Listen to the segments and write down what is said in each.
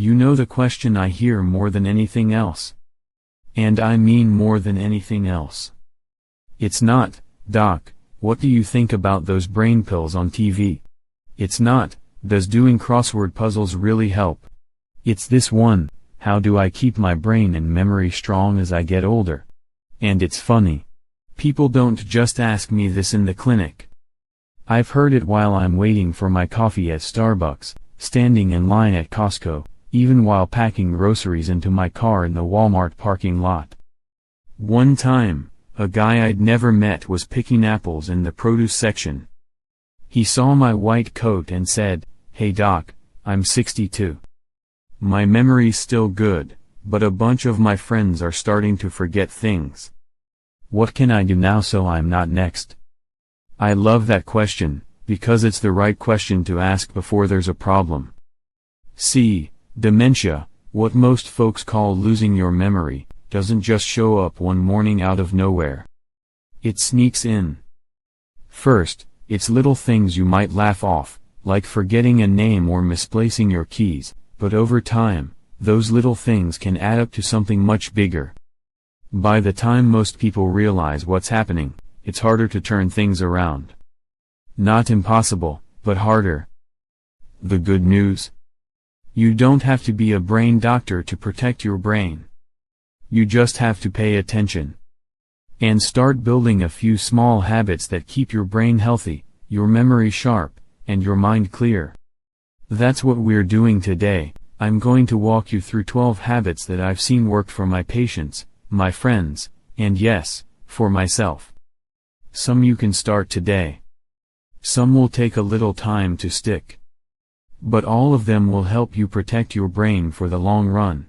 You know the question I hear more than anything else. And I mean more than anything else. It's not, "Doc, what do you think about those brain pills on TV?" It's not, "Does doing crossword puzzles really help?" It's this one, "How do I keep my brain and memory strong as I get older?" And it's funny. People don't just ask me this in the clinic. I've heard it while I'm waiting for my coffee at Starbucks, standing in line at Costco, even while packing groceries into my car in the Walmart parking lot. One time, a guy I'd never met was picking apples in the produce section. He saw my white coat and said, "Hey doc, I'm 62. My memory's still good, but a bunch of my friends are starting to forget things. What can I do now so I'm not next?" I love that question, because it's the right question to ask before there's a problem. See, dementia, what most folks call losing your memory, doesn't just show up one morning out of nowhere. It sneaks in. First, it's little things you might laugh off, like forgetting a name or misplacing your keys, but over time, those little things can add up to something much bigger. By the time most people realize what's happening, it's harder to turn things around. Not impossible, but harder. The good news? You don't have to be a brain doctor to protect your brain. You just have to pay attention. And start building a few small habits that keep your brain healthy, your memory sharp, and your mind clear. That's what we're doing today. I'm going to walk you through 12 habits that I've seen work for my patients, my friends, and yes, for myself. Some you can start today. Some will take a little time to stick. But all of them will help you protect your brain for the long run.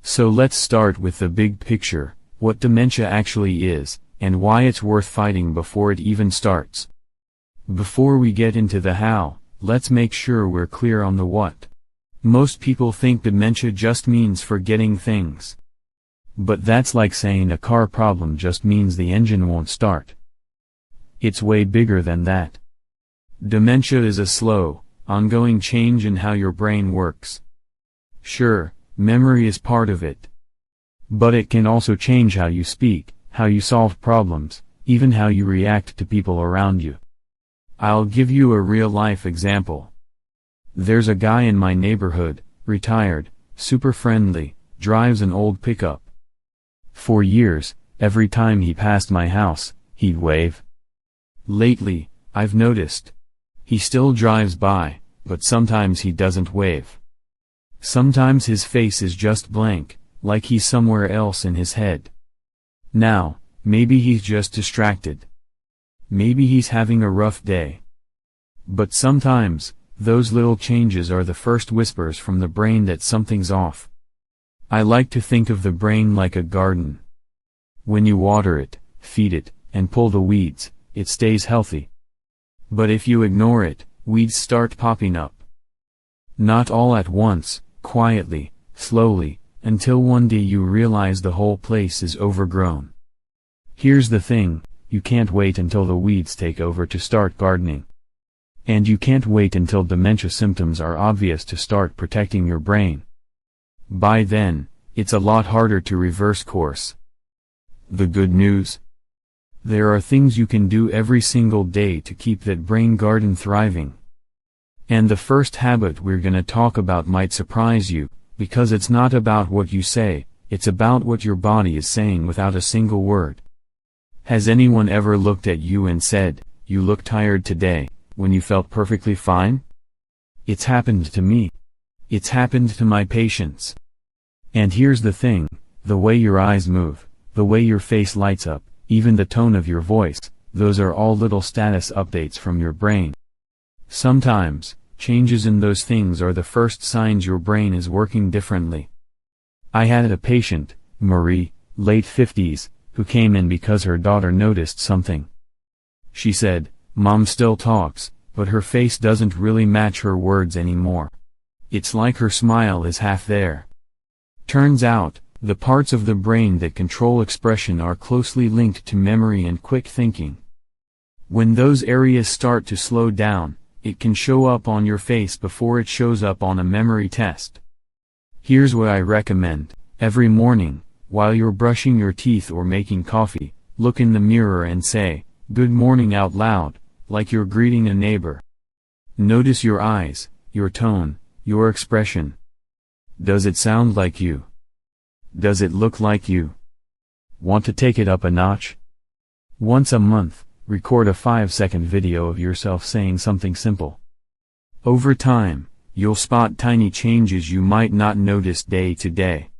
So let's start with the big picture, what dementia actually is, and why it's worth fighting before it even starts. Before we get into the how, let's make sure we're clear on the what. Most people think dementia just means forgetting things. But that's like saying a car problem just means the engine won't start. It's way bigger than that. Dementia is a slow, ongoing change in how your brain works. Sure, memory is part of it. But it can also change how you speak, how you solve problems, even how you react to people around you. I'll give you a real-life example. There's a guy in my neighborhood, retired, super friendly, drives an old pickup. For years, every time he passed my house, he'd wave. Lately, I've noticed. He still drives by, but sometimes he doesn't wave. Sometimes his face is just blank, like he's somewhere else in his head. Now, maybe he's just distracted. Maybe he's having a rough day. But sometimes, those little changes are the first whispers from the brain that something's off. I like to think of the brain like a garden. When you water it, feed it, and pull the weeds, it stays healthy. But if you ignore it, weeds start popping up. Not all at once, quietly, slowly, until one day you realize the whole place is overgrown. Here's the thing, you can't wait until the weeds take over to start gardening. And you can't wait until dementia symptoms are obvious to start protecting your brain. By then, it's a lot harder to reverse course. The good news? There are things you can do every single day to keep that brain garden thriving. And the first habit we're gonna talk about might surprise you, because it's not about what you say, it's about what your body is saying without a single word. Has anyone ever looked at you and said, "You look tired today," when you felt perfectly fine? It's happened to me. It's happened to my patients. And here's the thing, the way your eyes move, the way your face lights up, even the tone of your voice, those are all little status updates from your brain. Sometimes, changes in those things are the first signs your brain is working differently. I had a patient, Marie, late 50s, who came in because her daughter noticed something. She said, "Mom still talks, but her face doesn't really match her words anymore. It's like her smile is half there." Turns out, the parts of the brain that control expression are closely linked to memory and quick thinking. When those areas start to slow down, it can show up on your face before it shows up on a memory test. Here's what I recommend. Every morning, while you're brushing your teeth or making coffee, look in the mirror and say, "Good morning" out loud, like you're greeting a neighbor. Notice your eyes, your tone, your expression. Does it sound like you? Does it look like you? Want to take it up a notch? Once a month, record a 5-second video of yourself saying something simple. Over time, you'll spot tiny changes you might not notice day to day.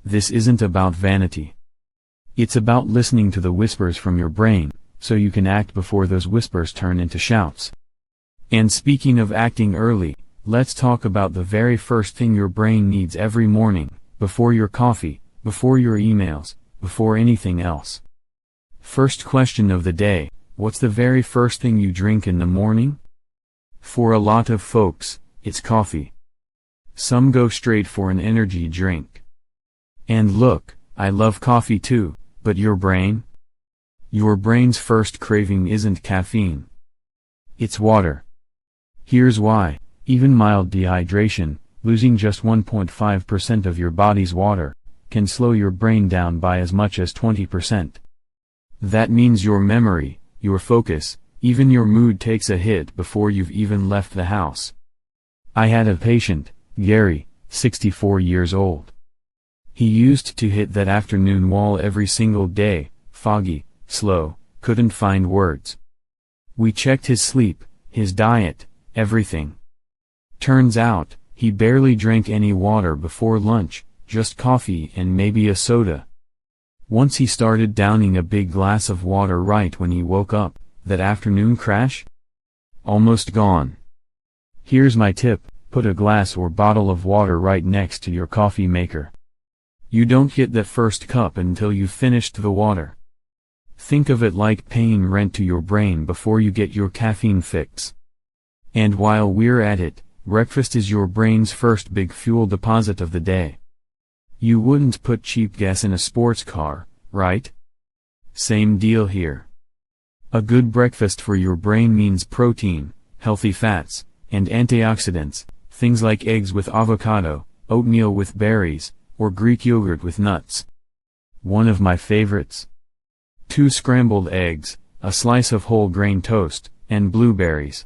This isn't about vanity. It's about listening to the whispers from your brain, so you can act before those whispers turn into shouts. And speaking of acting early, let's talk about the very first thing your brain needs every morning, before your coffee, before your emails, before anything else. First question of the day, what's the very first thing you drink in the morning? For a lot of folks, it's coffee. Some go straight for an energy drink. And look, I love coffee too, but your brain? Your brain's first craving isn't caffeine. It's water. Here's why. Even mild dehydration, losing just 1.5% of your body's water, can slow your brain down by as much as 20%. That means your memory, your focus, even your mood takes a hit before you've even left the house. I had a patient, Gary, 64 years old. He used to hit that afternoon wall every single day, foggy, slow, couldn't find words. We checked his sleep, his diet, everything. Turns out, he barely drank any water before lunch, just coffee and maybe a soda. Once he started downing a big glass of water right when he woke up, that afternoon crash? Almost gone. Here's my tip, put a glass or bottle of water right next to your coffee maker. You don't get that first cup until you've finished the water. Think of it like paying rent to your brain before you get your caffeine fix. And while we're at it, breakfast is your brain's first big fuel deposit of the day. You wouldn't put cheap gas in a sports car, right? Same deal here. A good breakfast for your brain means protein, healthy fats, and antioxidants, things like eggs with avocado, oatmeal with berries, or Greek yogurt with nuts. One of my favorites. 2 scrambled eggs, a slice of whole grain toast, and blueberries.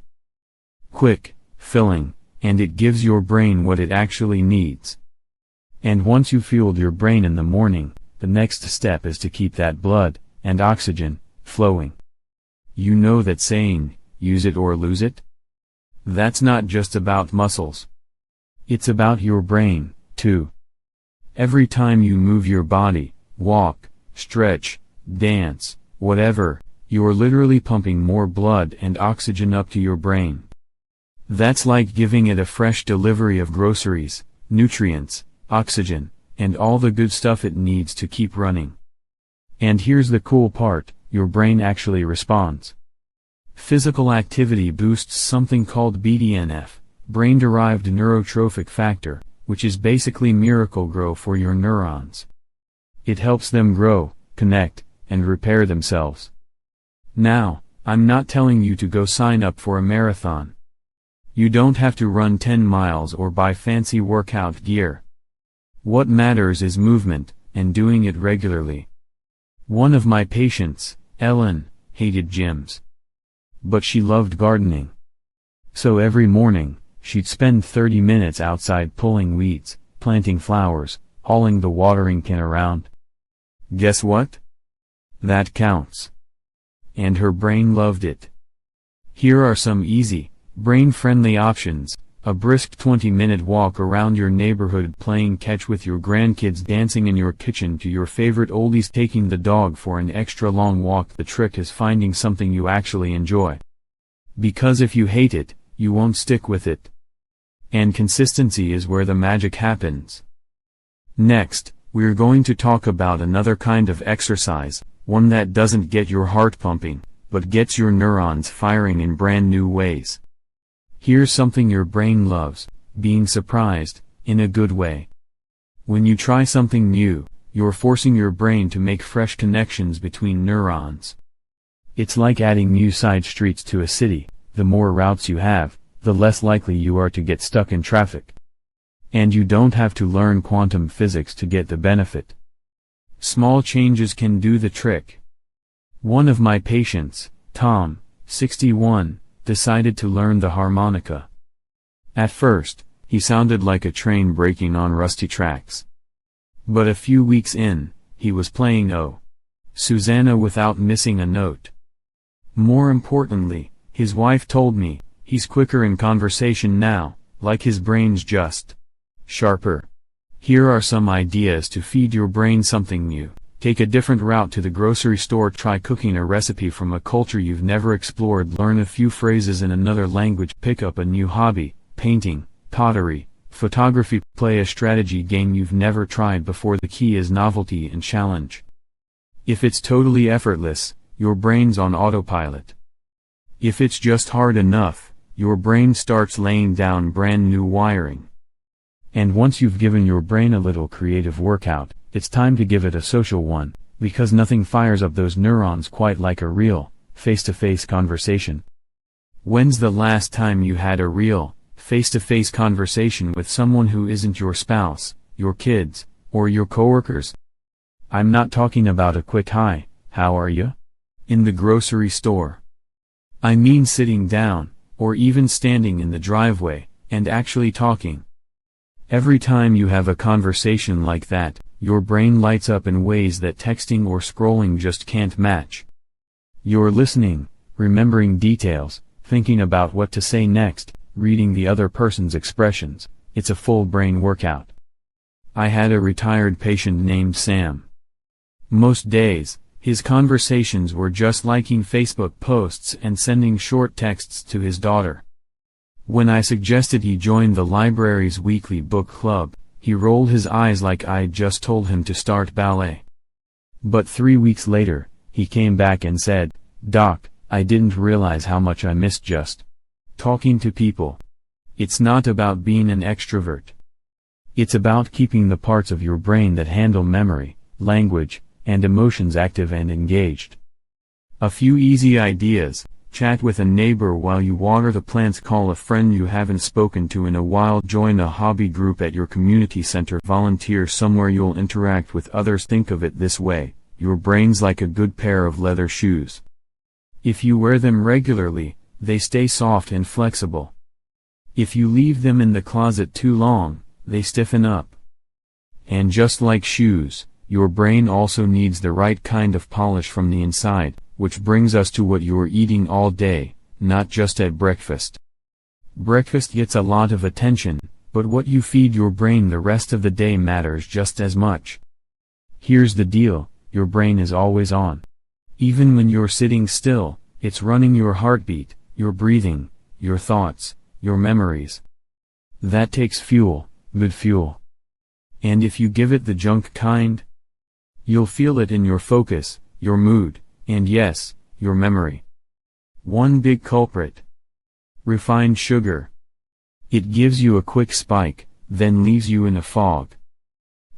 Quick, filling, and it gives your brain what it actually needs. And once you've fueled your brain in the morning, the next step is to keep that blood, and oxygen, flowing. You know that saying, use it or lose it? That's not just about muscles. It's about your brain, too. Every time you move your body, walk, stretch, dance, whatever, you're literally pumping more blood and oxygen up to your brain. That's like giving it a fresh delivery of groceries, nutrients, oxygen, and all the good stuff it needs to keep running. And here's the cool part, your brain actually responds. Physical activity boosts something called BDNF, brain-derived neurotrophic factor, which is basically Miracle-Gro for your neurons. It helps them grow, connect, and repair themselves. Now, I'm not telling you to go sign up for a marathon. You don't have to run 10 miles or buy fancy workout gear. What matters is movement, and doing it regularly. One of my patients, Ellen, hated gyms. But she loved gardening. So every morning, she'd spend 30 minutes outside pulling weeds, planting flowers, hauling the watering can around. Guess what? That counts. And her brain loved it. Here are some easy, brain-friendly options: a brisk 20-minute walk around your neighborhood, playing catch with your grandkids, dancing in your kitchen to your favorite oldies, taking the dog for an extra long walk. The trick is finding something you actually enjoy. Because if you hate it, you won't stick with it. And consistency is where the magic happens. Next, we're going to talk about another kind of exercise, one that doesn't get your heart pumping, but gets your neurons firing in brand new ways. Here's something your brain loves: being surprised, in a good way. When you try something new, you're forcing your brain to make fresh connections between neurons. It's like adding new side streets to a city. The more routes you have, the less likely you are to get stuck in traffic. And you don't have to learn quantum physics to get the benefit. Small changes can do the trick. One of my patients, Tom, 61, decided to learn the harmonica. At first, he sounded like a train braking on rusty tracks. But a few weeks in, he was playing "Oh, Susanna" without missing a note. More importantly, his wife told me, he's quicker in conversation now, like his brain's just sharper. Here are some ideas to feed your brain something new. Take a different route to the grocery store. Try cooking a recipe from a culture you've never explored. Learn a few phrases in another language. Pick up a new hobby, painting, pottery, photography. Play a strategy game you've never tried before. The key is novelty and challenge. If it's totally effortless, your brain's on autopilot. If it's just hard enough, your brain starts laying down brand new wiring. And once you've given your brain a little creative workout, it's time to give it a social one, because nothing fires up those neurons quite like a real, face-to-face conversation. When's the last time you had a real, face-to-face conversation with someone who isn't your spouse, your kids, or your coworkers? I'm not talking about a quick "Hi, how are you?" in the grocery store. I mean sitting down, or even standing in the driveway, and actually talking. Every time you have a conversation like that, your brain lights up in ways that texting or scrolling just can't match. You're listening, remembering details, thinking about what to say next, reading the other person's expressions. It's a full brain workout. I had a retired patient named Sam. Most days, his conversations were just liking Facebook posts and sending short texts to his daughter. When I suggested he join the library's weekly book club, he rolled his eyes like I'd just told him to start ballet. But 3 weeks later, he came back and said, "Doc, I didn't realize how much I missed just talking to people." It's not about being an extrovert. It's about keeping the parts of your brain that handle memory, language, and emotions active and engaged. A few easy ideas: chat with a neighbor while you water the plants. Call a friend you haven't spoken to in a while. Join a hobby group at your community center. Volunteer somewhere you'll interact with others. Think of it this way: your brain's like a good pair of leather shoes. If you wear them regularly, they stay soft and flexible. If you leave them in the closet too long, they stiffen up. And just like shoes, your brain also needs the right kind of polish from the inside. Which brings us to what you're eating all day, not just at breakfast. Breakfast gets a lot of attention, but what you feed your brain the rest of the day matters just as much. Here's the deal: your brain is always on. Even when you're sitting still, it's running your heartbeat, your breathing, your thoughts, your memories. That takes fuel, good fuel. And if you give it the junk kind, you'll feel it in your focus, your mood, and yes, your memory. One big culprit: refined sugar. It gives you a quick spike, then leaves you in a fog.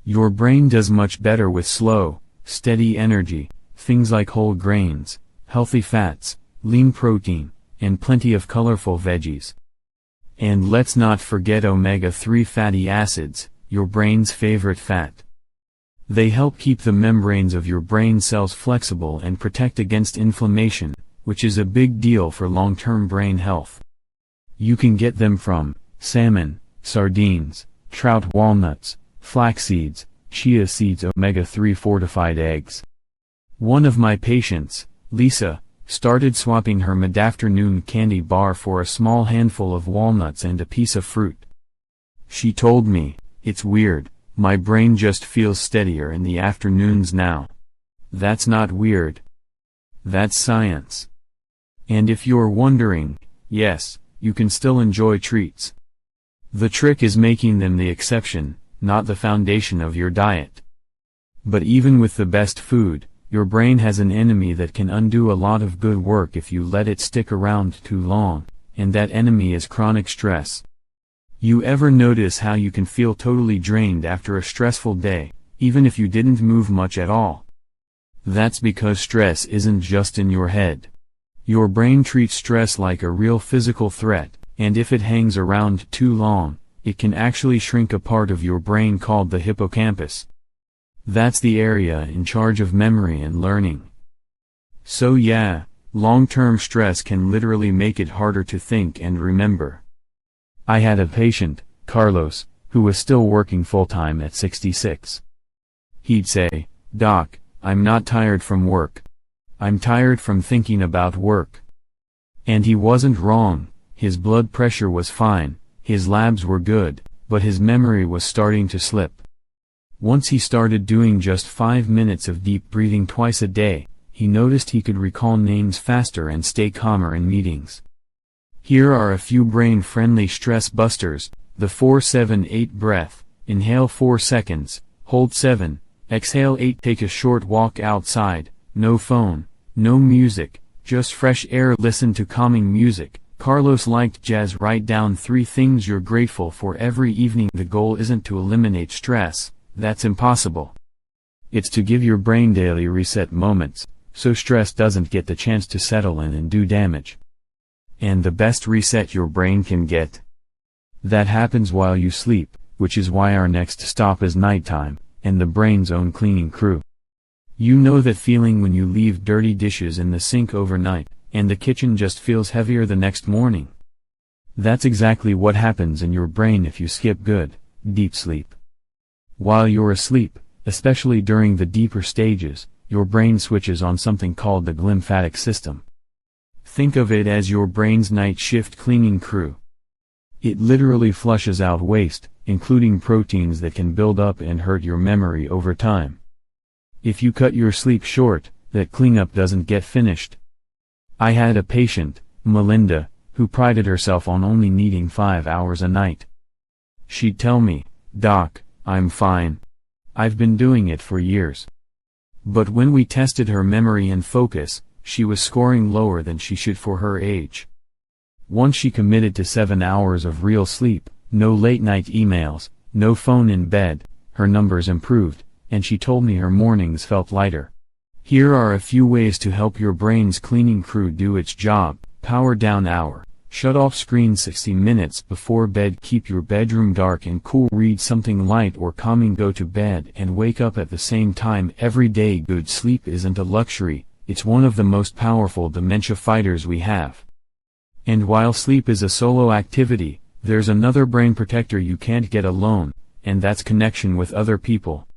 Your brain does much better with slow, steady energy, things like whole grains, healthy fats, lean protein, and plenty of colorful veggies. And let's not forget omega-3 fatty acids, your brain's favorite fat. They help keep the membranes of your brain cells flexible and protect against inflammation, which is a big deal for long-term brain health. You can get them from salmon, sardines, trout, walnuts, flax seeds, chia seeds, omega-3 fortified eggs. One of my patients, Lisa, started swapping her mid-afternoon candy bar for a small handful of walnuts and a piece of fruit. She told me, "It's weird, my brain just feels steadier in the afternoons now." That's not weird. That's science. And if you're wondering, yes, you can still enjoy treats. The trick is making them the exception, not the foundation of your diet. But even with the best food, your brain has an enemy that can undo a lot of good work if you let it stick around too long, and that enemy is chronic stress. You ever notice how you can feel totally drained after a stressful day, even if you didn't move much at all? That's because stress isn't just in your head. Your brain treats stress like a real physical threat, and if it hangs around too long, it can actually shrink a part of your brain called the hippocampus. That's the area in charge of memory and learning. So yeah, long-term stress can literally make it harder to think and remember. I had a patient, Carlos, who was still working full-time at 66. He'd say, "Doc, I'm not tired from work. I'm tired from thinking about work." And he wasn't wrong. His blood pressure was fine, his labs were good, but his memory was starting to slip. Once he started doing just 5 minutes of deep breathing twice a day, he noticed he could recall names faster and stay calmer in meetings. Here are a few brain-friendly stress busters: the 4-7-8 breath. Inhale 4 seconds, hold 7, exhale 8. Take a short walk outside, no phone, no music, just fresh air. Listen to calming music. Carlos liked jazz. Write down 3 things you're grateful for every evening. The goal isn't to eliminate stress, that's impossible. It's to give your brain daily reset moments, so stress doesn't get the chance to settle in and do damage. And the best reset your brain can get, that happens while you sleep, which is why our next stop is nighttime, and the brain's own cleaning crew. You know that feeling when you leave dirty dishes in the sink overnight, and the kitchen just feels heavier the next morning? That's exactly what happens in your brain if you skip good, deep sleep. While you're asleep, especially during the deeper stages, your brain switches on something called the glymphatic system. Think of it as your brain's night shift cleaning crew. It literally flushes out waste, including proteins that can build up and hurt your memory over time. If you cut your sleep short, that cleanup doesn't get finished. I had a patient, Melinda, who prided herself on only needing 5 hours a night. She'd tell me, "Doc, I'm fine. I've been doing it for years." But when we tested her memory and focus, she was scoring lower than she should for her age. Once she committed to 7 hours of real sleep, no late-night emails, no phone in bed, her numbers improved, and she told me her mornings felt lighter. Here are a few ways to help your brain's cleaning crew do its job. Power down hour. Shut off screen 60 minutes before bed. Keep your bedroom dark and cool. Read something light or calming. Go to bed and wake up at the same time every day. Good sleep isn't a luxury, it's one of the most powerful dementia fighters we have. And while sleep is a solo activity, there's another brain protector you can't get alone, and that's connection with other people.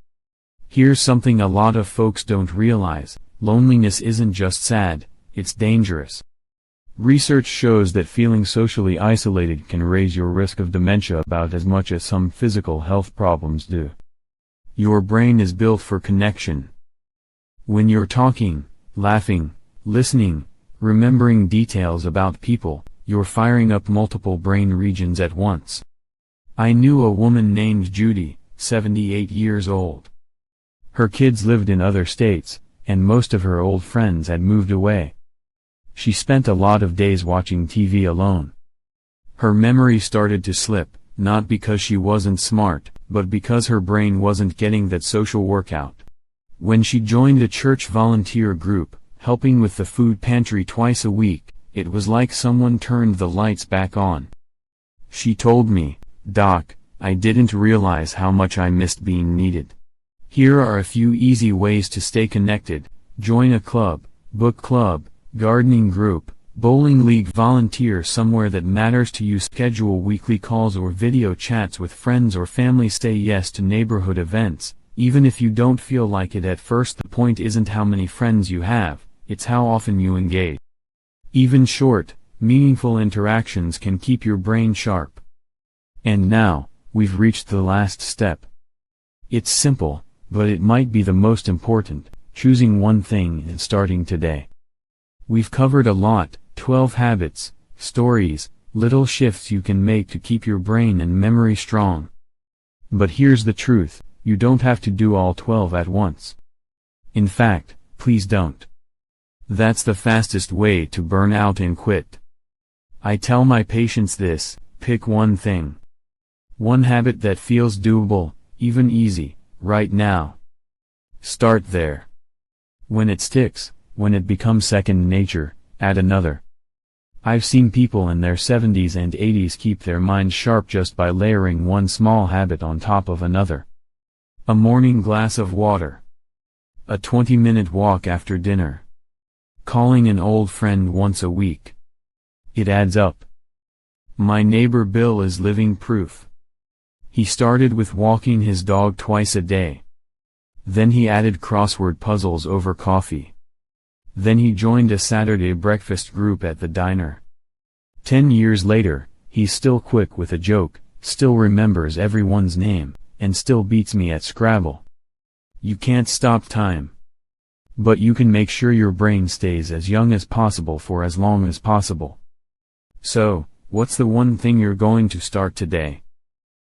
Here's something a lot of folks don't realize: loneliness isn't just sad, it's dangerous. Research shows that feeling socially isolated can raise your risk of dementia about as much as some physical health problems do. Your brain is built for connection. When you're talking, laughing, listening, remembering details about people, you're firing up multiple brain regions at once. I knew a woman named Judy, 78 years old. Her kids lived in other states, and most of her old friends had moved away. She spent a lot of days watching TV alone. Her memory started to slip, not because she wasn't smart, but because her brain wasn't getting that social workout. When she joined a church volunteer group, helping with the food pantry twice a week, it was like someone turned the lights back on. She told me, "Doc, I didn't realize how much I missed being needed." Here are a few easy ways to stay connected. Join a club, book club, gardening group, bowling league. Volunteer somewhere that matters to you. Schedule weekly calls or video chats with friends or family. Say yes to neighborhood events, even if you don't feel like it at first. The point isn't how many friends you have, it's how often you engage. Even short, meaningful interactions can keep your brain sharp. And now, we've reached the last step. It's simple, but it might be the most important: choosing one thing and starting today. We've covered a lot: 12 habits, stories, little shifts you can make to keep your brain and memory strong. But here's the truth: you don't have to do all 12 at once. In fact, please don't. That's the fastest way to burn out and quit. I tell my patients this: pick one thing. One habit that feels doable, even easy, right now. Start there. When it sticks, when it becomes second nature, add another. I've seen people in their 70s and 80s keep their minds sharp just by layering one small habit on top of another. A morning glass of water. A 20-minute walk after dinner. Calling an old friend once a week. It adds up. My neighbor Bill is living proof. He started with walking his dog twice a day. Then he added crossword puzzles over coffee. Then he joined a Saturday breakfast group at the diner. 10 years later, he's still quick with a joke, still remembers everyone's name, and still beats me at Scrabble. You can't stop time. But you can make sure your brain stays as young as possible for as long as possible. So, what's the one thing you're going to start today?